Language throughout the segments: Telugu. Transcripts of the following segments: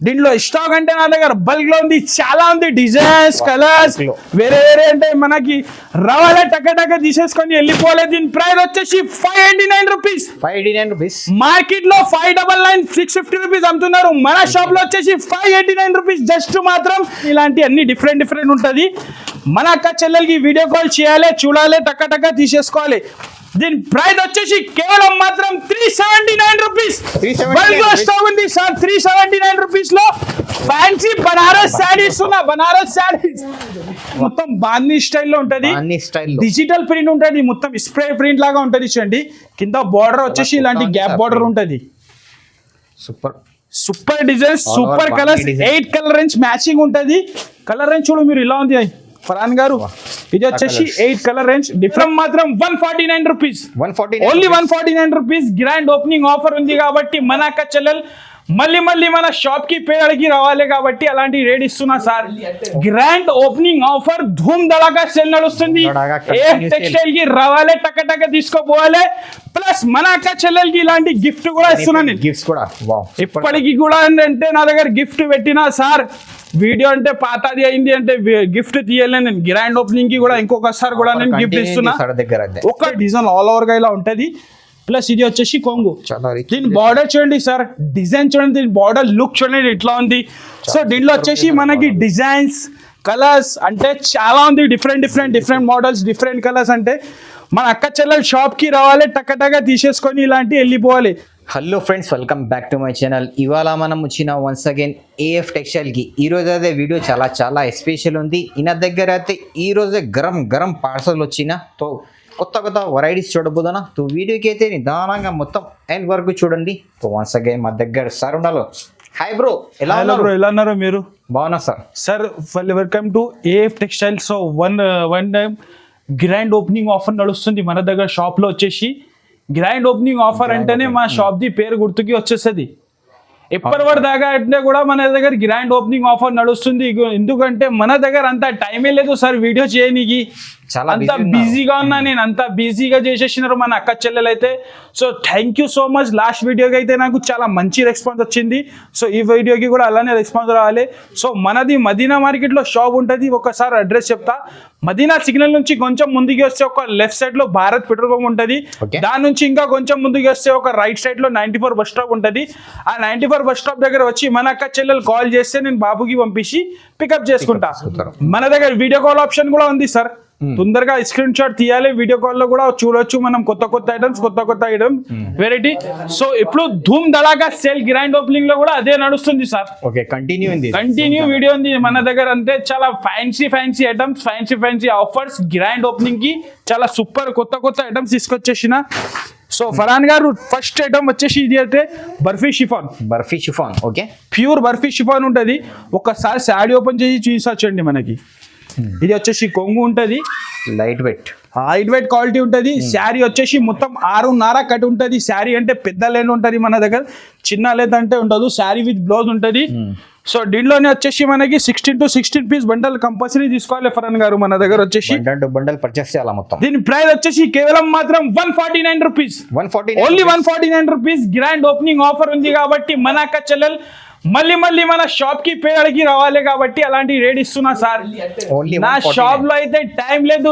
దీంట్లో స్టాక్ అంటే నా దగ్గర బల్క్ లో ఉంది, చాలా ఉంది, డిజైన్స్ కలర్స్ వేరే వేరే అంటే మనకి రావాలే టక తీసేసుకొని వెళ్ళిపోలే. దీని ప్రైస్ వచ్చేసి 589 రూపీస్. 589 రూపీస్. మార్కెట్ లో 599 650 రూపీస్ అమ్ముతున్నారు. మన షాప్ లో వచ్చేసి 589 రూపీస్. జస్ట్ మాత్రం ఇలాంటి అన్ని డిఫరెంట్ ఉంటది. మన అక్క చెల్లెలకి వీడియో కాల్ చేయాలి, చూడాలి, టక తీసేసుకోవాలి. దీని ప్రైస్ వచ్చేసి కేవలం మాత్రం 379 రూపీస్. స్టాక్ ఉంది సార్ 379 రూపీస్ లో ఫ్యాన్సీ బనారస్ శారీస్ ఉన్నా. బనారస్ శారీస్ మొత్తం బాందీ స్టైల్లో ఉంటది, డిజిటల్ ప్రింట్ ఉంటది, మొత్తం స్ప్రే ప్రింట్ లాగా ఉంటది. చూడండి కింద బార్డర్ వచ్చేసి ఇలాంటి గ్యాప్ బార్డర్ ఉంటది. Super design, super colours, 8 colour range matching ఉంటది. కలర్ రేంజ్ చూడు మీరు ఇలా ఉంది ఫరాన్ గారు. ఇది వచ్చేసి 8 కలర్ రేంజ్. డిఫరెంట్ మాత్రం 149 rupees. Only 149 rupees. Grand opening offer ఉంది కాబట్టి మన అక్క చెల్లెలు మళ్ళీ మన షాప్ కి పేరుకి రావాలి కాబట్టి అలాంటి రేట్ ఇస్తున్నా సార్. గ్రాండ్ ఓపెనింగ్ ఆఫర్ ధూమ్ దళాకా సేల్ నడుస్తుంది. ఏఎఫ్ టెక్స్టైల్ కి రావాలి, టక తీసుకోపోవాలి. ప్లస్ మన అక్క చెల్లెలకి ఇలాంటి గిఫ్ట్ కూడా ఇస్తున్నాను నేను. గిఫ్ట్స్ కూడా ఇప్పటికి కూడా అంటే నా దగ్గర గిఫ్ట్ పెట్టినా సార్, వీడియో అంటే పాతది అయింది అంటే గిఫ్ట్ తీయలేను నేను. గ్రాండ్ ఓపెనింగ్ కి కూడా ఇంకొకసారి కూడా నేను గిఫ్ట్ ఇస్తున్నా. ఒక డిజైన్ ఆల్ ఓవర్ గా ఇలా ఉంటది. ప్లస్ ఇది వచ్చేసి కొంగు. దీని బార్డర్ చూడండి సార్, డిజైన్ చూడండి, దీని బార్డర్ లుక్ చూడండి ఇట్లా ఉంది. సో దీంట్లో వచ్చేసి మనకి డిజైన్స్ కలర్స్ అంటే చాలా ఉంది. Different models, different colours. అంటే మన అక్క చెల్లెలు షాప్ కి రావాలి, టక తీసేసుకొని ఇలాంటి వెళ్ళిపోవాలి. Hello friends, welcome back to my channel. ఇవాళ మనం వచ్చిన వన్స్ అగైన్ ఏఎఫ్ టెక్స్టైల్కి. ఈరోజు అయితే వీడియో చాలా ఎస్పెషల్ ఉంది. ఈయన దగ్గర అయితే ఈరోజే గరం పార్సల్ వచ్చిన తో కొత్త వెరైటీస్ చూడబోదనా. తో వీడియోకి అయితే నిదానంగా మొత్తం ఎండ్ వరకు చూడండి. తో వన్స్ అగైన్ మా దగ్గర సార్ ఉన్నారు. హాయ్ బ్రో, ఎలా ఉన్నారు మీరు? బాగున్నా sir. Welcome to AF textile. So one time grand opening offer నడుస్తుంది మన దగ్గర షాప్ లో. వచ్చేసి గ్రాండ్ ఓపెనింగ్ ఆఫర్ అంటేనే మా షాప్ ది పేరు గుర్తుకి వచ్చేస్తుంది. ఎప్పటి దాకా అంటే కూడా మన దగ్గర గ్రాండ్ ఓపెనింగ్ ఆఫర్ నడుస్తుంది. ఎందుకంటే మన దగ్గర అంత టైమే లేదు సార్ వీడియో చేయడానికి. అంత బిజీగా ఉన్నా నేను, అంత బిజీగా చేసేసినారు మన అక్క చెల్లెలు అయితే. So thank you so much. Last వీడియోకి అయితే నాకు చాలా మంచి రెస్పాన్స్ వచ్చింది. సో ఈ వీడియోకి కూడా అలానే రెస్పాన్స్ రావాలి. సో మనది మదీనా మార్కెట్ లో షాప్ ఉంటుంది. ఒకసారి అడ్రస్ చెప్తా. మదీనా సిగ్నల్ నుంచి కొంచెం ముందుకు వస్తే ఒక లెఫ్ట్ సైడ్ లో భారత్ పెట్రోల్ పంప్ ఉంటుంది. దాని నుంచి ఇంకా కొంచెం ముందుకు వస్తే ఒక రైట్ సైడ్ లో 94 బస్ స్టాప్ ఉంటుంది. ఆ 94 బస్ స్టాప్ దగ్గర వచ్చి మన అక్క చెల్లెలు కాల్ చేస్తే నేను బాబుకి పంపించి పికప్ చేసుకుంటా. మన దగ్గర వీడియో కాల్ ఆప్షన్ కూడా ఉంది సార్. తొందరగా స్క్రీన్ షాట్ తీయాలి. వీడియో కాల్ లో కూడా చూడొచ్చు మనం కొత్త ఐటమ్స్ వెరైటీ. సో ఇప్పుడు ధూమ్ దళాకా సేల్ గ్రాండ్ ఓపెనింగ్ లో కూడా అదే నడుస్తుంది సార్. కంటిన్యూ వీడియో ఉంది మన దగ్గర. అంటే చాలా fancy items, fancy offers. Grand opening కి చాలా సూపర్ కొత్త ఐటమ్స్ తీసుకొచ్చేసిన. సో ఫరాన్ గారు ఫస్ట్ ఐటమ్ వచ్చేసి ఇది అయితే barfi chiffon. Okay, pure barfi chiffon ఉంటది. ఒకసారి శారీ ఓపెన్ చేసి చూసొచ్చండి. మనకి ఇది వచ్చేసి కొంగు ఉంటది, లైట్ వెయిట్ క్వాలిటీ ఉంటది. శారీ వచ్చేసి మొత్తం 6.5 కట్ ఉంటది. శారీ అంటే పెద్ద లెంత్ ఉంటది మన దగ్గర, చిన్న లెంత్ అంటే ఉండదు. శారీ విత్ బ్లౌజ్ ఉంటది. సో దీంట్లోనే వచ్చేసి మనకి 16 to 16 పీస్ బండల్ కంపల్సరీ తీసుకోవాలి ఫరాన్ గారు. మన దగ్గర వచ్చేసి బండల్ పర్చేస్ చేయాలి మొత్తం. దీని ప్రైస్ వచ్చేసి కేవలం మాత్రం 149 rupees. Only 149 rupees. Grand opening offer ఉంది కాబట్టి మన అక్క చెల్లెలు మళ్ళీ మన షాప్ కి పేరుకి రావాలి కాబట్టి అలాంటి రేట్ ఇస్తున్నా సార్. నా షాప్ లో అయితే టైం లేదు.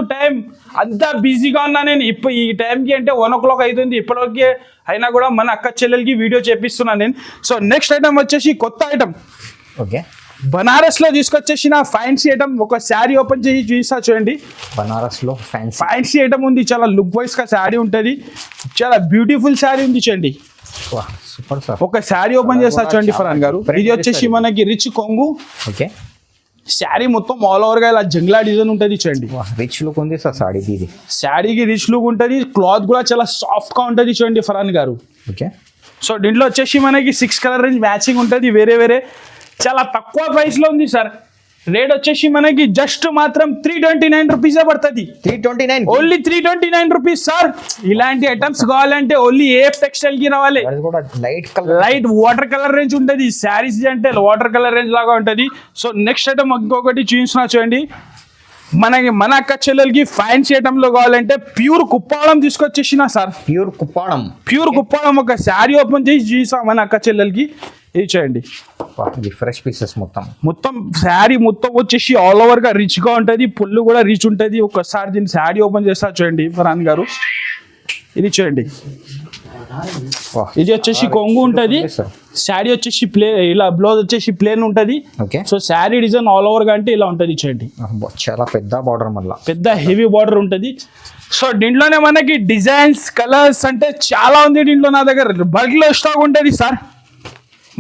అంతా బిజీగా ఉన్నా నేను. ఇప్పుడు ఈ టైంకి అంటే 1 o'clock అవుతుంది. ఇప్పటివరకు అయినా కూడా మన అక్క చెల్లెలకి వీడియో చేపిస్తున్నా నేను. సో నెక్స్ట్ ఐటమ్ వచ్చేసి కొత్త ఐటమ్. ఓకే, బనారస్ లో తీసుకొచ్చేసిన ఫ్యాన్సీ ఐటమ్. ఒక శారీ ఓపెన్ చేసి చూసా చూడండి. బనారస్ లో ఫ్యాన్సీ ఐటమ్ ఉంది. చాలా లుక్ వైజ్ గా శారీ ఉంటది. చాలా బ్యూటిఫుల్ శారీ ఉంది చూడండి. ఒక శారీ ఓపెన్ చేస్తా చూడండి ఫరాన్ గారు. ఇది వచ్చేసి మనకి రిచ్ కొంగు. ఓకే, శారీ మొత్తం ఆల్ ఓవర్ గా ఇలా జంగ్లా డిజైన్ ఉంటది చూడండి. రిచ్ లుక్ ఉంది సార్ శారీకి. శారీకి రిచ్ లుక్ ఉంటది. క్లాత్ కూడా చాలా సాఫ్ట్ గా ఉంటది చూడండి ఫరాన్ గారు. ఓకే, సో దీంట్లో వచ్చేసి మనకి 6 కలర్ రేంజ్ మ్యాచింగ్ ఉంటది. వేరే చాలా తక్కువ ప్రైస్ లో ఉంది సార్. రేట్ వచ్చేసి మనకి జస్ట్ మాత్రం 329 రూపీస్ పడుతుంది. 329 ఓన్లీ 329 రూపీస్ సార్. ఇలాంటి ఐటమ్స్ కావాలంటే ఓన్లీ ఏఎఫ్ టెక్స్టైల్ కి రావాలి. లైట్ వాటర్ కలర్ రేంజ్ ఉంటుంది. శారీస్ అంటే వాటర్ కలర్ రేంజ్ లాగా ఉంటుంది. సో నెక్స్ట్ ఐటమ్ ఇంకొకటి చూపిస్తున్నా చూడండి. మన అక్క చెల్లెలకి ఫ్యాన్సీ ఐటమ్ లో కావాలంటే ప్యూర్ కుప్పాళం తీసుకొచ్చేసిన సార్. ప్యూర్ కుప్పాళం ఒక శారీ ఓపెన్ చేసి చూసా మన అక్క చెల్లెలకి. ఇది చేయండి. ఇది ఫ్రెష్ పీసెస్ మొత్తం. మొత్తం శారీ మొత్తం వచ్చేసి ఆల్ ఓవర్ గా రిచ్ గా ఉంటది, పుల్లు కూడా రిచ్ ఉంటది. ఒక్కసారి దీన్ని శారీ ఓపెన్ చేస్తా చూడండి ఫరాన్ గారు. ఇది చూడండి, ఇది వచ్చేసి కొంగు ఉంటది, శారీ వచ్చేసి ఇలా బ్లౌజ్ వచ్చేసి ప్లేన్ ఉంటది. Okay, so sari design all over గా అంటే ఇలా ఉంటది చూడండి. చాలా పెద్ద బార్డర్, మళ్ళీ పెద్ద హెవీ బార్డర్ ఉంటది. సో దీంట్లోనే మనకి డిజైన్స్ కలర్స్ అంటే చాలా ఉంది దీంట్లో. నా దగ్గర బల్క్ లో స్టాక్ ఉంటది సార్.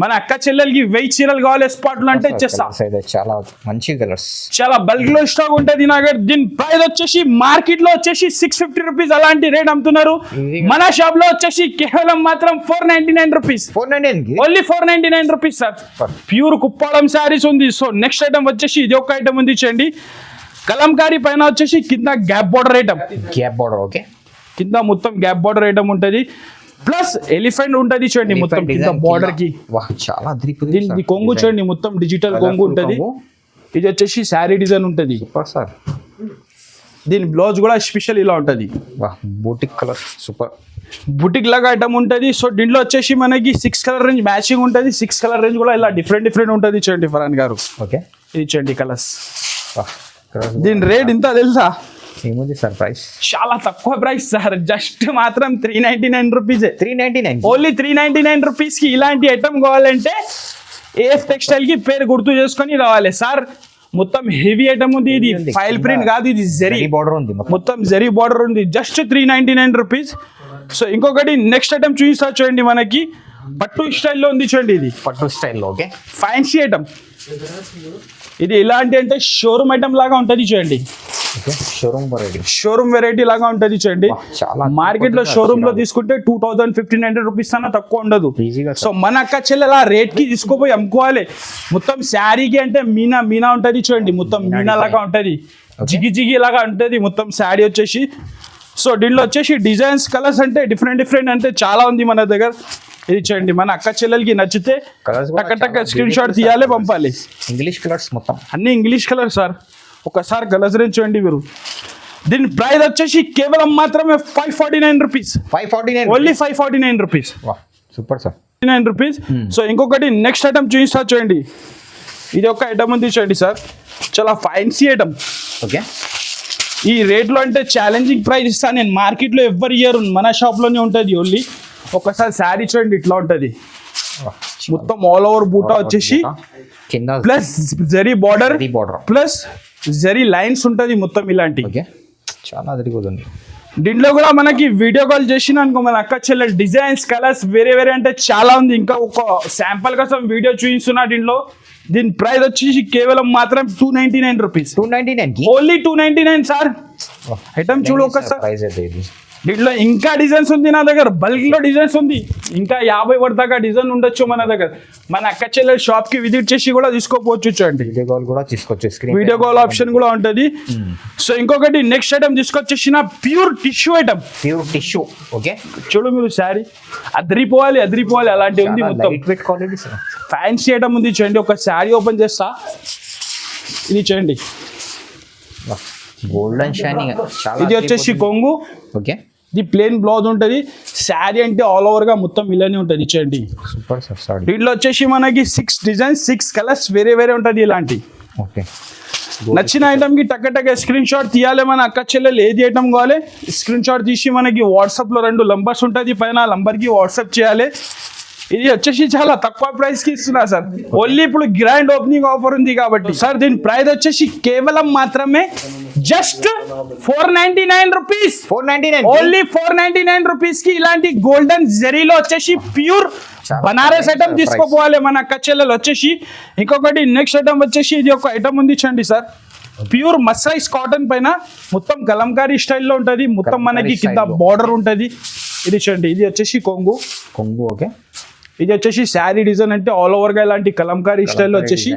మన అక్క చెల్లెలకి 1000 చీరలు కావాలి స్పాట్ లో అంటే ఇచ్చేస్తా. చాలా మంచి కలర్స్, చాలా బల్క్ లో స్టాక్ ఉంటది నా దగ్గర. దీని ప్రైస్ వచ్చేసి మార్కెట్ లో వచ్చేసి 650 రూపీస్ అలాంటి రేట్ అమ్ముతున్నారు. మన షాప్ లో వచ్చేసి కేవలం మాత్రం 499 rupees. 499 only 499 rupees sir. Pure Kuppadam saris ఉంది. సో నెక్స్ట్ ఐటమ్ వచ్చేసి ఇది ఒక ఐటమ్ ఉంది చూడండి. కలంకారీ పైన వచ్చేసి కింద gap border item. Gap border, okay, కింద మొత్తం గ్యాప్ బార్డర్ ఐటమ్ ఉంటది. ప్లస్ ఎలిఫెంట్ ఉంటది చూడండి మొత్తం కింద బార్డర్ కి. చాలా దీనికి కొంగు చూడండి, మొత్తం డిజిటల్ కొంగు ఉంటది. ఇది వచ్చేసి శారీ డిజైన్ ఉంటది. సార్ దీని బ్లౌజ్ కూడా స్పెషల్ ఇలా ఉంటది. బూటిక్ కలర్, సూపర్ బుటిక్ లాగా ఐటమ్ ఉంటది. సో దీంట్లో వచ్చేసి మనకి 6 కలర్ రేంజ్ మ్యాచింగ్ ఉంటది. 6 కలర్ రేంజ్ కూడా ఇలా డిఫరెంట్ ఉంటది చూడండి ఫరాన్ గారు. ఓకే, ఇది చూడండి కలర్స్. దీని రేట్ ఇంత తెలుసా? ఏముంది సార్ ప్రైస్? చాలా తక్కువ ప్రైస్ సార్, జస్ట్ మాత్రం 399 రూపీస్. 399, ఓన్లీ 399 రూపీస్ కి ఇలాంటి ఐటమ్ కావాలంటే ఏఎఫ్ టెక్స్టైల్ కి పేరు గుర్తు చేసుకొని రావాలి సార్. మొత్తం హెవీ ఐటమ్ ఉంది. ఇది ఫైల్ ప్రింట్ కాదు, ఇది జరీ బార్డర్ ఉంది, మొత్తం జరీ బార్డర్ ఉంది. Just 399 rupees. సో ఇంకొకటి నెక్స్ట్ ఐటమ్ చూపిస్తా చూడండి. మనకి పట్టు స్టైల్లో ఉంది చూడండి. ఇది పట్టు స్టైల్లో, ఓకే, ఫ్యాన్సీ ఐటమ్. ఇది ఇలాంటి అంటే షోరూమ్ ఐటమ్ లాగా ఉంటది చూడండి. షోరూమ్ వెరైటీ లాగా ఉంటది చూడండి. మార్కెట్ లో షోరూమ్ లో తీసుకుంటే 2000-1500 రూపీస్ అన్న తక్కువ ఉండదు. సో మన అక్క చెల్లెల రేట్ కి తీసుకోపోయి అమ్ముకోవాలి. మొత్తం శారీకి అంటే మీనా ఉంటది చూడండి. మొత్తం మీనా లాగా ఉంటది, జిగి లాగా ఉంటది మొత్తం శారీ వచ్చేసి. సో దీంట్లో వచ్చేసి డిజైన్స్ కలర్స్ అంటే డిఫరెంట్ అంటే చాలా ఉంది మన దగ్గర. ఇది చూడండి, మన అక్క చెల్లెలకి నచ్చితే టక్క స్క్రీన్ షాట్ తీయాలి, పంపాలి. ఇంగ్లీష్ కలర్స్ మొత్తం అన్ని ఇంగ్లీష్ కలర్ సార్. ఒకసారి కలర్స్ రేంజ్ చూడండి మీరు. దీని ప్రైస్ వచ్చేసి కేవలం మాత్రమే 549 rupees. 549, only 549 rupees. Super sir, 9 rupees. So ఇంకొకటి నెక్స్ట్ ఐటమ్ చూపిస్తా చూడండి. ఇది ఒక ఐటమ్ ఉంది చూడండి సార్, చాలా ఫ్యాన్సీ ఐటమ్. ఓకే, ఈ రేట్లో అంటే ఛాలెంజింగ్ ప్రైస్ ఇస్తాను నేను. మార్కెట్లో ఎవరి ఇయర్ మన షాప్లోనే ఉంటుంది ఓన్లీ. ఒకసారి శారీ చూడండి ఇట్లా ఉంటుంది. మొత్తం ఆల్ ఓవర్ బూటా వచ్చేసి plus zari border plus zari lines ఉంటుంది మొత్తం ఇలాంటి. చాలా అదిరిపోతుంది. దీంట్లో కూడా మనకి వీడియో కాల్ చేసిన అనుకో మన అక్క చెల్లెలు డిజైన్స్ కలర్స్ వేరే అంటే చాలా ఉంది. ఇంకా ఒక శాంపుల్ కోసం వీడియో చూపిస్తున్నా దీంట్లో. దీని ప్రైస్ వచ్చేసి కేవలం మాత్రం 299 రూపీస్. 299, only 299 sir. ఐటమ్ చూడు ఒకసారి. దీంట్లో ఇంకా డిజైన్స్ ఉంది నా దగ్గర, బల్క్ లో డిజైన్స్ ఉంది. ఇంకా 50 వరకు దాకా డిజైన్ ఉండొచ్చు మన దగ్గర. మన అక్క చెల్లెల షాప్ కి విజిట్ చేసి కూడా తీసుకోపోవచ్చు చూడండి. వీడియో కాల్ కూడా తీసుకోవచ్చు, వీడియో కాల్ ఆప్షన్ కూడా ఉంటది. సో ఇంకొకటి నెక్స్ట్ ఐటమ్ తీసుకొచ్చేసిన pure tissue item. Pure tissue, okay, చూడు మీరు శారీ అదిరిపోవాలి అలాంటి ఉంది. మొత్తం ఫ్యాన్సీ ఐటమ్ ఉంది చూడండి. ఒక శారీ ఓపెన్ చేస్తా, ఇది చూడండి, గోల్డెన్ షైనింగ్. ఇది వచ్చేసి కొంగు, ఓకే, ఇది ప్లేన్ బ్లౌజ్ ఉంటుంది. శారీ అంటే ఆల్ ఓవర్ గా మొత్తం ఇలానే ఉంటుంది చూడండి. Super sir. దీంట్లో వచ్చేసి మనకి 6 డిజైన్స్ 6 కలర్స్ వేరే ఉంటుంది ఇలాంటి. ఓకే, నచ్చిన ఐటమ్ కి టక్క స్క్రీన్ షాట్ తీయాలి. మన అక్క చెల్లెలు ఏది ఐటమ్ కావాలి స్క్రీన్ షాట్ తీసి మనకి వాట్సాప్ లో 2 నంబర్స్ ఉంటుంది పైన, నంబర్ కి వాట్సాప్ చేయాలి. ఇది వచ్చేసి చాలా తక్కువ ప్రైస్ కి ఇస్తున్నా సార్. ఓన్లీ ఇప్పుడు గ్రాండ్ ఓపెనింగ్ ఆఫర్ ఉంది కాబట్టి సార్. దీని ప్రైస్ వచ్చేసి కేవలం మాత్రమే జస్ట్ 499 రూపీస్. 499, ఓన్లీ 499 రూపీస్ కి ఇలాంటి గోల్డెన్ జరీలో వచ్చేసి ప్యూర్ బనారస్ ఐటమ్ తీసుకోపోవాలి మన అక్క చెల్లెలు వచ్చేసి. ఇంకొకటి నెక్స్ట్ ఐటమ్ వచ్చేసి ఇది ఒక ఐటమ్ ఉంది చూడండి సార్. ప్యూర్ మస్రైజ్ కాటన్ పైన మొత్తం కలంకారీ స్టైల్లో ఉంటుంది. మొత్తం మనకి కింద బార్డర్ ఉంటుంది. ఇది చూడండి, ఇది వచ్చేసి కొంగు. ఓకే, ఇది వచ్చేసి శారీ డిజైన్ అంటే ఆల్ ఓవర్ గా ఇలాంటి కలంకారీ స్టైల్ వచ్చేసి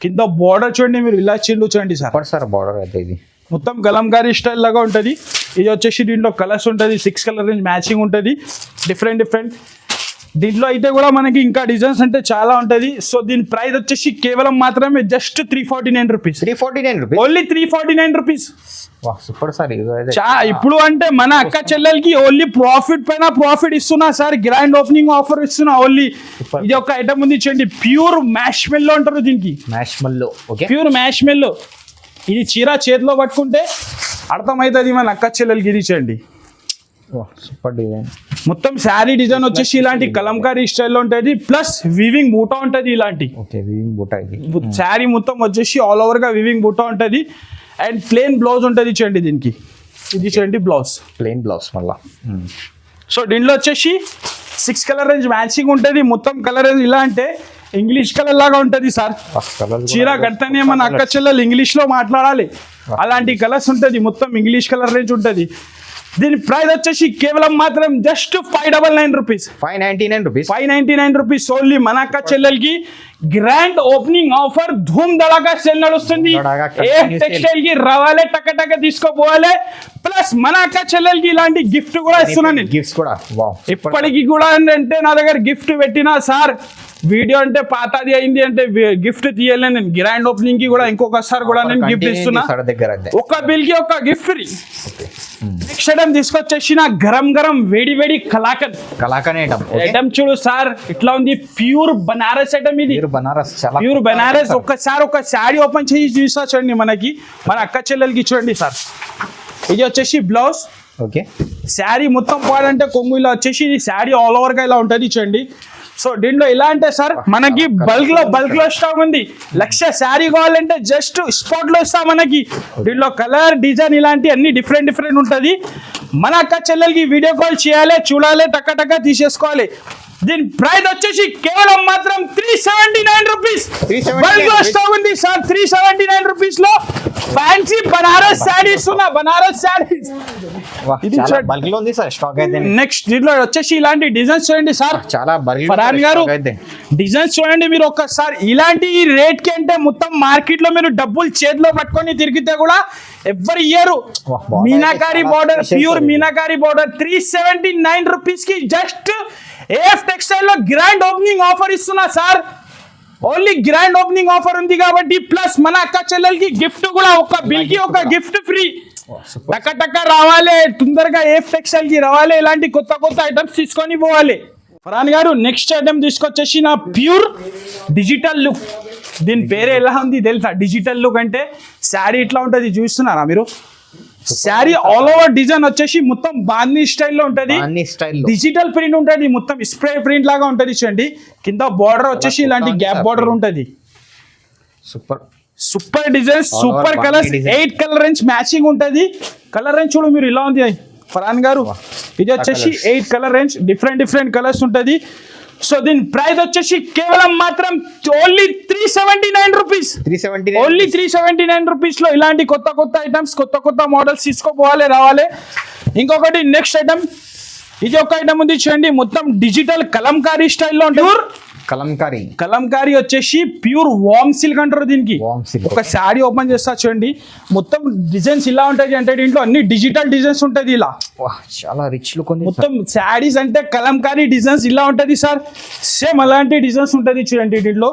కింద బార్డర్ చూడండి మీరు, ఇలా చిల్లు చూడండి సార్. బార్డర్ అయితే ఇది మొత్తం కలంకారీ స్టైల్ లాగా ఉంటుంది. ఇది వచ్చేసి దీంట్లో కలర్స్ ఉంటుంది, 6 కలర్ రేంజ్ మ్యాచింగ్ ఉంటుంది. డిఫరెంట్ దీంట్లో అయితే కూడా మనకి ఇంకా డిజైన్స్ అంటే చాలా ఉంటది. సో దీని ప్రైస్ వచ్చేసి కేవలం మాత్రమే just 349 rupees. 349 rupees, only 349 rupees. వా సూపర్ సార్. ఇప్పుడు అంటే మన అక్క చెల్లెలకి ఓన్లీ ప్రాఫిట్ పైన ప్రాఫిట్ ఇస్తున్నా సార్. గ్రాండ్ ఓపెనింగ్ ఆఫర్ ఇస్తున్నా ఓన్లీ. ఇది ఒక ఐటమ్ ఉంది చూడండి, ప్యూర్ మ్యాష్ మెల్లో అంటారు దీనికి. మ్యాష్ మెల్లో, ఓకే, ప్యూర్ మ్యాష్ మెల్లో. ఇది చీర చేతిలో పట్టుకుంటే అర్థమవుతుంది మన అక్క చెల్లెలకి. ఇది చూడండి, సూపర్ డిజైన్. మొత్తం శారీ డిజైన్ వచ్చేసి ఇలాంటి కలంకారీ స్టైల్లో ఉంటుంది, ప్లస్ వివింగ్ బూటా ఉంటుంది ఇలాంటి. ఓకే, వివింగ్ బూటా. ఇది శారీ మొత్తం వచ్చేసి ఆల్ ఓవర్ గా వివింగ్ బూటా ఉంటుంది అండ్ ప్లేన్ బ్లౌజ్ ఉంటుంది చూడండి దీనికి. ఇది చూడండి బ్లౌజ్, ప్లెయిన్ బ్లౌజ్ మళ్ళా. సో దీంట్లో వచ్చేసి 6 కలర్ రేంజ్ మ్యాచింగ్ ఉంటుంది. మొత్తం కలర్ రేంజ్ ఇలా అంటే ఇంగ్లీష్ కలర్ లాగా ఉంటుంది సార్. చీర కడితేనే మన అక్క చెల్లెలు ఇంగ్లీష్ లో మాట్లాడాలి, అలాంటి కలర్స్ ఉంటుంది. మొత్తం ఇంగ్లీష్ కలర్ రేంజ్ ఉంటుంది. దీని ప్రైస్ వచ్చేసి కేవలం మాత్రం just 599 rupees. 599 rupees, 599 rupees only. మన అక్క చెల్లెలకి గ్రాండ్ ఓపెనింగ్ ఆఫర్ ధూమ్ దళాగా సేల్ నడుస్తుంది. ఏ టెక్స్టైల్ కి రావాలి, టక టక తీసుకోపోవాలి. ప్లస్ మన అక్క చెల్లెలకి ఇలాంటి గిఫ్ట్ కూడా ఇస్తున్నాను నేను. గిఫ్ట్స్ కూడా ఇప్పటికి కూడా అంటే నా దగ్గర గిఫ్ట్ పెట్టినా సార్, వీడియో అంటే పాతది అయింది అంటే గిఫ్ట్ తీయలేను నేను. గ్రాండ్ ఓపెనింగ్ కి కూడా ఇంకొకసారి కూడా నేను గిఫ్ట్ ఇస్తున్నా. ఒక బిల్ కి ఒక గిఫ్ట్ ఫ్రీ. నెక్స్ట్ ఐటమ్ తీసుకొచ్చేసి నా గరం గరం వేడి వేడి కలాకన్. కలాకన్ ఐటమ్ చూడు సార్, ఇట్లా ఉంది. ప్యూర్ బనారస్ ఐటమ్ ఇది. బనారస్, ప్యూర్ బనారస్. ఒక్కసారి ఒక శారీ ఓపెన్ చేసి చూసా చూడండి మనకి, మన అక్క చెల్లెలకి చూడండి సార్. ఇది వచ్చేసి బ్లౌజ్. ఓకే, శారీ మొత్తం పోవాలంటే కొంగు ఇలా వచ్చేసి ఇది శారీ ఆల్ ఓవర్ గా ఇలా ఉంటుంది చూడండి. సో దీంట్లో ఎలా అంటే సార్, మనకి బల్క్ లో స్టాక్ ఉంది. 1,00,000 శారీ కావాలంటే జస్ట్ స్పాట్ లో ఇస్తాం మనకి. దీంట్లో కలర్ డిజైన్ ఇలాంటి అన్ని డిఫరెంట్ ఉంటుంది. మన అక్క చెల్లెలకి వీడియో కాల్ చేయాలి, చూడాలి, టక్క టక్క తీసేసుకోవాలి. దీని ప్రైస్ వచ్చేసి కేవలం మాత్రం 379 రూపీస్. బల్క్ లో స్టాక్ ఉంది సార్. 379 రూపీస్ లో ఫ్యాన్సీ బనారస్ శారీస్ ఉన్న బనారస్ శారీస్. బల్క్ లో ఉంది సార్ స్టాక్ అయితే. నెక్స్ట్ దీంట్లో వచ్చేసి ఇలాంటి డిజైన్స్ చూడండి సార్. చాలా ఫరాన్ గారు డిజైన్స్ చూడండి మీరు ఒక్కసారి. ఇలాంటి రేట్ కి అంటే మొత్తం మార్కెట్ లో మీరు డబ్బులు చేతిలో పట్టుకొని తిరిగితే కూడా ఎవరు ఇయ్యరు. Meenakari border, pure meenakari border 379 rupees కి జస్ట్ ఏఎఫ్ టెక్స్టైల్ లో గ్రాండ్ ఓపెనింగ్ ఆఫర్ ఇస్తున్నా sir. Only grand opening offer ఉంది కాబట్టి, ప్లస్ మన అక్క చెల్లెలకి గిఫ్ట్ కూడా, ఒక బిల్ కి ఒక గిఫ్ట్ ఫ్రీ. టక్క టక్క రావాలి, తొందరగా ఏఎఫ్ టెక్స్టైల్ కి రావాలి, ఇలాంటి కొత్త ఐటమ్స్ తీసుకొని పోవాలి. ఫరాన్ గారు నెక్స్ట్ ఐటమ్ తీసుకొచ్చేసి నా ప్యూర్ డిజిటల్ లుక్. దీని పేరే ఎలా ఉంది తెలుసా? డిజిటల్ లుక్ అంటే శారీ ఇట్లా ఉంటుంది, చూస్తున్నారా మీరు? శారీ ఆల్ ఓవర్ డిజైన్ వచ్చేసి మొత్తం బాందీ స్టైల్లో ఉంటది. డిజిటల్ ప్రింట్ ఉంటది, మొత్తం స్ప్రే ప్రింట్ లాగా ఉంటది చూడండి. కింద బార్డర్ వచ్చేసి ఇలాంటి గ్యాప్ బార్డర్ ఉంటది. Super design, super colours. 8 colour range matching ఉంటది. కలర్ రేంజ్ చూడు మీరు ఇలా ఉంది ఫరాన్ గారు. ఇది వచ్చేసి 8 కలర్ రేంజ్, డిఫరెంట్ కలర్స్ ఉంటది. సో దీని ప్రైస్ వచ్చేసి కేవలం మాత్రం ఓన్లీ 379 రూపీస్. ఓన్లీ 379 రూపీస్ లో ఇలాంటి కొత్త ఐటమ్స్, కొత్త మోడల్స్ తీసుకోపోవాలి, రావాలి. ఇంకొకటి నెక్స్ట్ ఐటమ్, ఇది ఒక ఐటమ్ ఉంది చూడండి, మొత్తం డిజిటల్ కలంకారీ స్టైల్లో ఉంటుంది. కలంకారీ వచ్చేసి ప్యూర్ వామ్ సిల్క్ అంటారు దీనికి. ఒక శారీ ఓపెన్ చేస్తా చూడండి, మొత్తం డిజైన్స్ ఇలా ఉంటాయి. అంటే దీంట్లో అన్ని డిజిటల్ డిజైన్స్ ఉంటుంది. ఇలా చాలా రిచ్ లుక్ ఉంది. మొత్తం శారీస్ అంటే కలంకారీ డిజైన్స్ ఇలా ఉంటది సార్. సేమ్ అలాంటి డిజైన్స్ ఉంటది చూడండి దీంట్లో.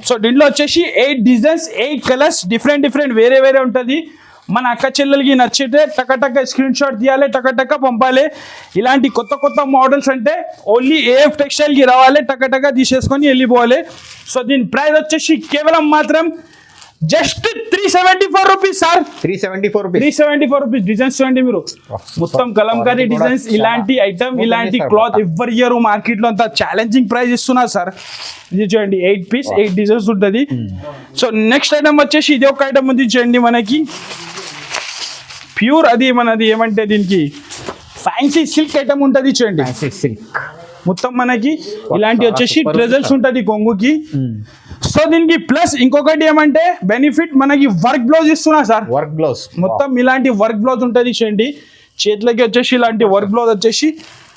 సో దీంట్లో వచ్చేసి 8 డిజైన్స్, 8 కలర్స్, డిఫరెంట్ వేరే ఉంటది. మన అక్క చెల్లెలకి నచ్చితే టక స్క్రీన్ షాట్ తీయాలి, టక పంపాలి. ఇలాంటి కొత్త మోడల్స్ అంటే ఓన్లీ ఏఎఫ్ టెక్స్టైల్ కి రావాలి, టక తీసేసుకొని వెళ్ళిపోవాలి. సో దీని ప్రైస్ వచ్చేసి కేవలం మాత్రం just 374 rupees sir. 374 rupees. Designs చూడండి మీరు, మొత్తం కలంకారీ డిజైన్స్. ఇలాంటి ఐటమ్, ఇలాంటి క్లాత్ ఎవరి ఇయర్ మార్కెట్ లో అంత ఛాలెంజింగ్ ప్రైస్ ఇస్తున్నారు సార్. ఇది చూడండి 8 పీస్, 8 డిజైన్స్ ఉంటుంది. సో నెక్స్ట్ ఐటమ్ వచ్చేసి ఇది ఒక ఐటమ్ ఉంది చూడండి మనకి, ప్యూర్ అది మనది ఏమంటే దీనికి ఫ్యాన్సీ సిల్క్ ఐటమ్ ఉంటుంది చూడండి. మొత్తం మనకి ఇలాంటి వచ్చేసి ట్రెజల్స్ ఉంటుంది కొంగుకి. సో దీనికి ప్లస్ ఇంకొకటి ఏమంటే బెనిఫిట్, మనకి వర్క్ బ్లౌజ్ ఇస్తున్నా సార్. మొత్తం ఇలాంటి వర్క్ బ్లౌజ్ ఉంటుంది చూడండి. చేతులకి వచ్చేసి ఇలాంటి వర్క్ బ్లౌజ్ వచ్చేసి.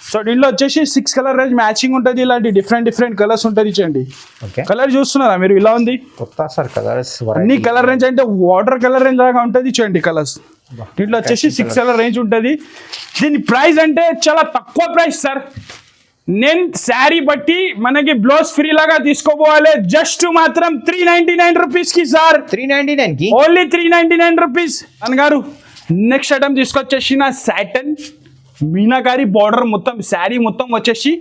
సో దీంట్లో వచ్చేసి 6 కలర్ రేంజ్ మ్యాచింగ్ ఉంటుంది. ఇలాంటి డిఫరెంట్ కలర్స్ ఉంటుంది చూడండి. కలర్ చూస్తున్నారా మీరు? ఇలా ఉంది అన్ని కలర్ రేంజ్, అంటే వాటర్ కలర్ రేంజ్ లాగా ఉంటుంది చూడండి కలర్స్. దీంట్లో వచ్చేసి 6 కలర్ రేంజ్ ఉంటుంది. దీని ప్రైస్ అంటే చాలా తక్కువ ప్రైస్ సార్. నేను శారీ బట్టి మనకి బ్లౌజ్ ఫ్రీ లాగా తీసుకోపోవాలి. జస్ట్ మాత్రం 399 రూపీస్ కి సార్. 399 కి ఓన్లీ 399 రూపీస్ అన్నగారు. నెక్స్ట్ ఐటమ్ తీసుకొచ్చేసిన సాటన్ మీనాకారి బార్డర్ మొత్తం శారీ మొత్తం వచ్చేసి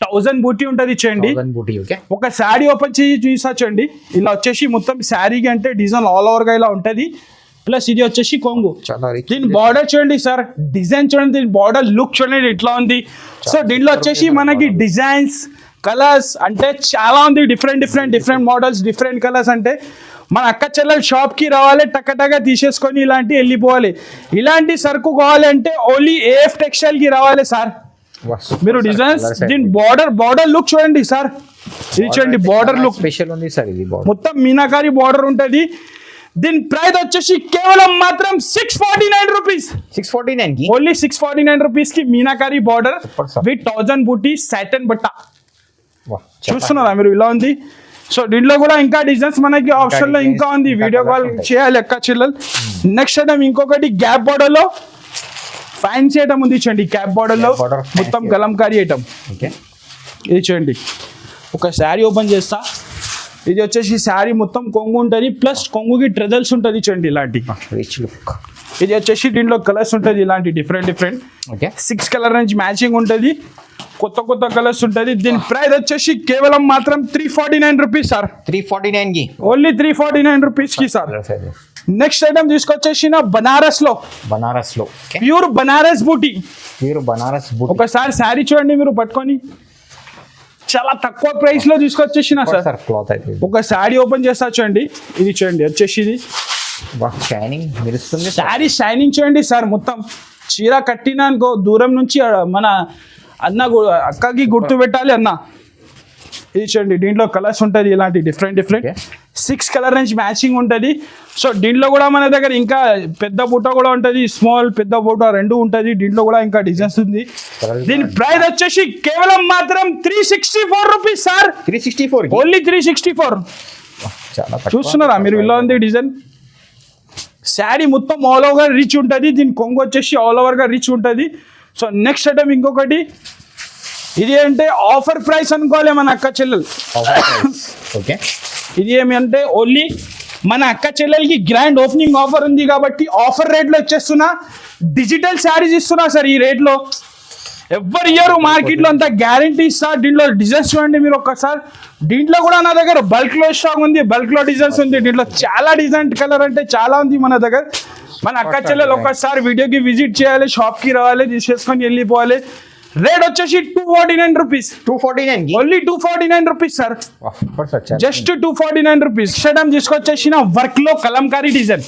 1000 బూటీ ఉంటుంది చూడండి. 1000 బూటీ. ఓకే, ఒక శారీ ఓపెన్ చేసి చూసొచ్చండి. ఇలా వచ్చేసి మొత్తం శారీకి అంటే డిజైన్ ఆల్ ఓవర్ గా ఇలా ఉంటది. ప్లస్ ఇది వచ్చేసి కొంగు. చాలా రిచ్. దీని బార్డర్ చూడండి సార్, డిజైన్ చూడండి, దీని బార్డర్ లుక్ చూడండి ఇట్లా ఉంది. సో దీంట్లో వచ్చేసి మనకి డిజైన్స్ కలర్స్ అంటే చాలా ఉంది. Different models, different colours. అంటే మన అక్క చెల్లెలు షాప్ కి రావాలి, టక్కటగా తీసేసుకొని ఇలాంటి వెళ్ళిపోవాలి. ఇలాంటి సరుకు కావాలి అంటే ఓన్లీ ఏఎఫ్ టెక్స్టైల్ కి రావాలి సార్. మీరు డిజైన్స్ దీని బార్డర్ లుక్ చూడండి సార్. ఇది చూడండి బార్డర్ లుక్ స్పెషల్ ఉంది సార్. ఇది బార్డర్ మొత్తం మీనాకారి బార్డర్ ఉంటది. దీని ప్రైస్ వచ్చేసి కేవలం మాత్రం 649 రూపీస్. 649 కి ఓన్లీ 649 రూపీస్ కి మీనాకారి బార్డర్ విత్ 1000 బూటీ సాటన్ బట్ట చూస్తున్నారా మీరు. ఇలా ఉంది. సో దీంట్లో కూడా ఇంకా డిజైన్స్ మనకి ఆప్షన్ లో ఇంకా ఉంది. వీడియో కాల్ చేయాలి అక్క చెల్లెలు. నెక్స్ట్ ఐటమ్ ఇంకొకటి గ్యాప్ బార్డర్ లో ఫ్యాన్సీ ఐటమ్ ఉంది చూడండి. గ్యాప్ బార్డర్ లో మొత్తం కలంకారీ ఐటమ్. ఓకే, ఇది చూడండి. ఒక శారీ ఓపెన్ చేస్తా. ఇది వచ్చేసి శారీ మొత్తం కొంగు ఉంటుంది. ప్లస్ కొంగుకి ట్రెజల్స్ ఉంటుంది చూడండి ఇలాంటి రిచ్ లుక్. ఇది వచ్చేసి దీంట్లో కలర్స్ ఉంటుంది ఇలాంటి different. Okay, 6 colour range matching ఉంటుంది. కొత్త కలర్స్ ఉంటుంది. దీని ప్రైస్ వచ్చేసి కేవలం మాత్రం 349 రూపీస్ సార్. 349 కి ఓన్లీ 349 రూపీస్ కి సార్. నెక్స్ట్ ఐటమ్ తీసుకొచ్చేసిన బనారస్ లో ప్యూర్ బనారస్ బూటీ. ఒకసారి శారీ చూడండి మీరు పట్టుకొని. చాలా తక్కువ ప్రైస్ లో తీసుకొచ్చేసిన సార్ క్లాత్ అయితే. ఒక శారీ ఓపెన్ చేస్తా చూడండి. ఇది చూడండి వచ్చేసి ఇది షైనింగ్ మెరుస్తుంది. శారీ షైనింగ్ చూడండి సార్. మొత్తం చీర కట్టినా అనుకో దూరం నుంచి మన అక్కకి గుర్తు పెట్టాలి అన్న. ఇది చూడండి దీంట్లో కలర్స్ ఉంటుంది ఇలాంటి డిఫరెంట్ 6 కలర్ రేంజ్ మ్యాచింగ్ ఉంటుంది. సో దీంట్లో కూడా మన దగ్గర ఇంకా పెద్ద బూట కూడా ఉంటుంది, స్మాల్ పెద్ద బూట రెండు ఉంటుంది. దీంట్లో కూడా ఇంకా డిజైన్స్ ఉంది. దీని ప్రైస్ వచ్చేసి కేవలం మాత్రం 364 రూపీస్ సార్. 364 ఓన్లీ 364. చూస్తున్నారా మీరు. ఇలా ఉంది డిజైన్. శారీ మొత్తం ఆల్ ఓవర్ రిచ్ ఉంటుంది. దీని కొంగు వచ్చేసి ఆల్ ఓవర్ గా రిచ్ ఉంటుంది. సో నెక్స్ట్ ఐటమ్ ఇంకొకటి. ఇది అంటే ఆఫర్ ప్రైస్ అనుకోవాలి మన అక్క చెల్లెలు. ఓకే, ఇది ఏమి అంటే ఓన్లీ మన అక్క చెల్లెలకి గ్రాండ్ ఓపెనింగ్ ఆఫర్ ఉంది కాబట్టి ఆఫర్ రేట్లో ఇచ్చేస్తున్నా. డిజిటల్ శారీస్ ఇస్తున్నా సార్ ఈ రేట్లో. ఎవరి ఇయర్ మార్కెట్లో అంత గ్యారంటీ ఇస్తా. దీంట్లో డిజైన్స్ చూడండి మీరు ఒక్కసారి. దీంట్లో కూడా నా దగ్గర బల్క్ లో స్టాక్ ఉంది, బల్క్ లో డిజైన్స్ ఉంది. దీంట్లో చాలా డిజైన్ కలర్ అంటే చాలా ఉంది మన దగ్గర. మన అక్క చెల్లెలు ఒక్కసారి వీడియోకి విజిట్ చేయాలి, షాప్ కి రావాలి, తీసేసుకొని వెళ్ళిపోవాలి. రేట్ వచ్చేసి 249 rupees. 249 only 249 rupees sir. Just 249 rupees. షటం తీసుకొచ్చేసిన వర్క్ లో కలంకారీ డిజైన్.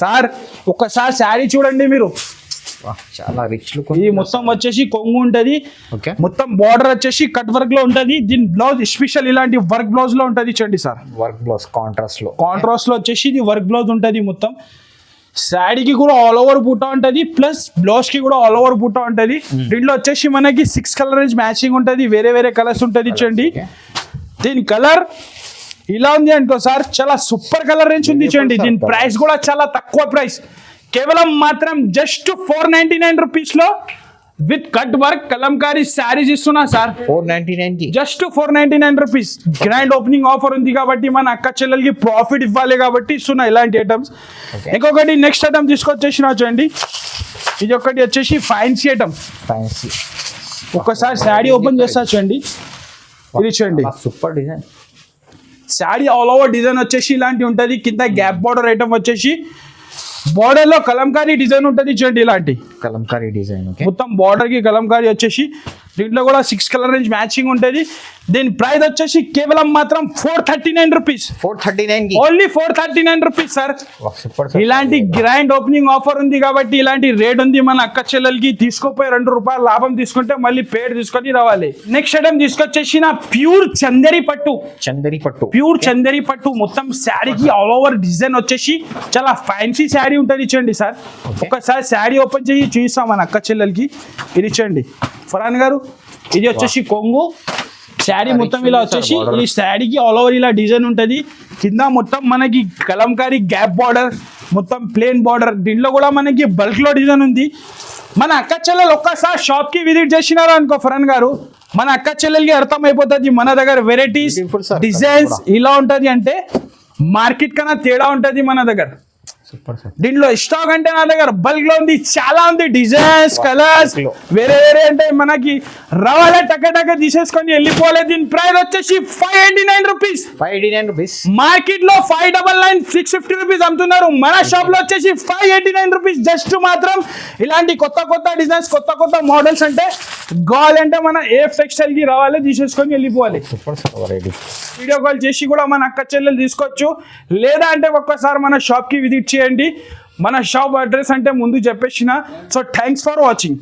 సార్ ఒక్కసారి శారీ చూడండి మీరు. చాలా రిచ్ లుక్. ఇది మొత్తం వచ్చేసి కొంగు ఉంటది. మొత్తం బార్డర్ వచ్చేసి కట్ వర్క్ లో ఉంటది. దీని బ్లౌజ్ స్పెషల్ ఇలాంటి వర్క్ బ్లౌజ్ లో ఉంటది చూడండి సార్. వర్క్ బ్లౌజ్ కాంట్రాస్ట్ లో వచ్చేసి ఇది వర్క్ బ్లౌజ్ ఉంటది. మొత్తం శారీకి కూడా ఆల్ ఓవర్ బూటా ఉంటది. ప్లస్ బ్లౌజ్ కి కూడా ఆల్ ఓవర్ బూటా ఉంటది. దీంట్లో వచ్చేసి మనకి 6 కలర్ రేంజ్ మ్యాచింగ్ ఉంటది. వేరే కలర్స్ ఉంటది చూడండి. దీని కలర్ ఇలా ఉంది అనుకో సార్. చాలా సూపర్ కలర్ రేంజ్ ఉంది చూడండి. దీని ప్రైస్ కూడా చాలా తక్కువ ప్రైస్. కేవలం మాత్రం జస్ట్ 499 రూపీస్ లో with cut work kalamkari saris ఇస్తున్నా sir. 499 just 499 rupees. Grand opening offer ఉంది కాబట్టి మన అక్క చెల్లెలకి ప్రాఫిట్ ఇవ్వాలి కాబట్టి ఇస్తున్నా ఇలాంటి ఐటమ్స్. ఇంకొకటి నెక్స్ట్ ఐటమ్ తీసుకొచ్చేసిన చూడండి. ఇది ఒకటి వచ్చేసి ఫ్యాన్సీ ఐటమ్. ఒక్కసారి శారీ ఓపెన్ చేస్తా చూడండి. ఇది చూడండి super design. Sari all over design వచ్చేసి ఇలాంటి ఉంటది. కింద గ్యాప్ బార్డర్ ఐటమ్ వచ్చేసి బార్డర్ లో కలంకారీ డిజైన్ ఉంటుంది చూడండి. ఇలాంటి కలంకారీ డిజైన్ మొత్తం బార్డర్ కి కలంకారీ వచ్చేసి. దీంట్లో కూడా 6 కలర్ రేంజ్ మ్యాచింగ్ ఉంటుంది. దీని ప్రైస్ వచ్చేసి కేవలం మాత్రం 439 రూపీస్. 439 only 439 rupees sir. ఇలాంటి గ్రాండ్ ఓపెనింగ్ ఆఫర్ ఉంది కాబట్టి ఇలాంటి రేట్ ఉంది. మన అక్క చెల్లెలకి తీసుకోపోయి 2 రూపాయలు లాభం తీసుకుంటే మళ్ళీ పేరు తీసుకొని రావాలి. నెక్స్ట్ ఐటమ్ తీసుకొచ్చేసి ప్యూర్ చందేరి పట్టు. మొత్తం శారీకి ఆల్ ఓవర్ డిజైన్ వచ్చేసి చాలా ఫ్యాన్సీ శారీ ఉంటుంది చూడండి సార్. ఒకసారి శారీ ఓపెన్ చేసి చూస్తాం మన అక్క చెల్లెలకి. ఇది చూడండి ఫరాన్ గారు. ఇది వచ్చేసి కొంగు. శారీ మొత్తం ఇలా వచ్చేసి ఈ శారీకి ఆల్ ఓవర్ ఇలా డిజైన్ ఉంటుంది. కింద మొత్తం మనకి కలంకారీ గ్యాప్ బార్డర్, మొత్తం ప్లేన్ బార్డర్. దీంట్లో కూడా మనకి బల్క్ లో డిజైన్ ఉంది. మన అక్క చెల్లెలు ఒక్కసారి షాప్ కి విజిట్ చేసినారు అనుకో ఫరన్ గారు, మన అక్క చెల్లెలకి అర్థమైపోతుంది మన దగ్గర వెరైటీస్ Beautiful sir. డిజైన్స్ ఇలా ఉంటది అంటే మార్కెట్ కన్నా తేడా ఉంటది మన దగ్గర. Super sir. దీంట్లో స్టాక్ అంటే నా దగ్గర బల్క్ లో ఉంది, చాలా ఉంది, డిజైన్స్ కలర్స్ bulk లో. వేరే వేరే అంటే మనకి రవాలే టక్క తీసేసుకొని వెళ్ళిపోలే. దీని ప్రైస్ వచ్చేసి 589 రూపీస్. 589 రూపీస్. మార్కెట్ లో 599 650 రూపీస్ అమ్ముతున్నారు, మన షాప్ లో వచ్చేసి 589 రూపీస్. జస్ట్ మాత్రం ఇలాంటి కొత్త డిజైన్స్ కొత్త మోడల్స్ అంటే కావాలంటే మన ఏఎఫ్ టెక్స్టైల్ కి రావాలి, తీసేసుకొని వెళ్ళిపోవాలి. Super sir variety. Video call చేసి కూడా మన అక్క చెల్లెలు తీసుకోవచ్చు, లేదా అంటే ఒక్కసారి మన షాప్ కి విజిట్ చేయండి. మన షాప్ అడ్రస్ అంటే ముందు చెప్పేసిన. So thanks for watching.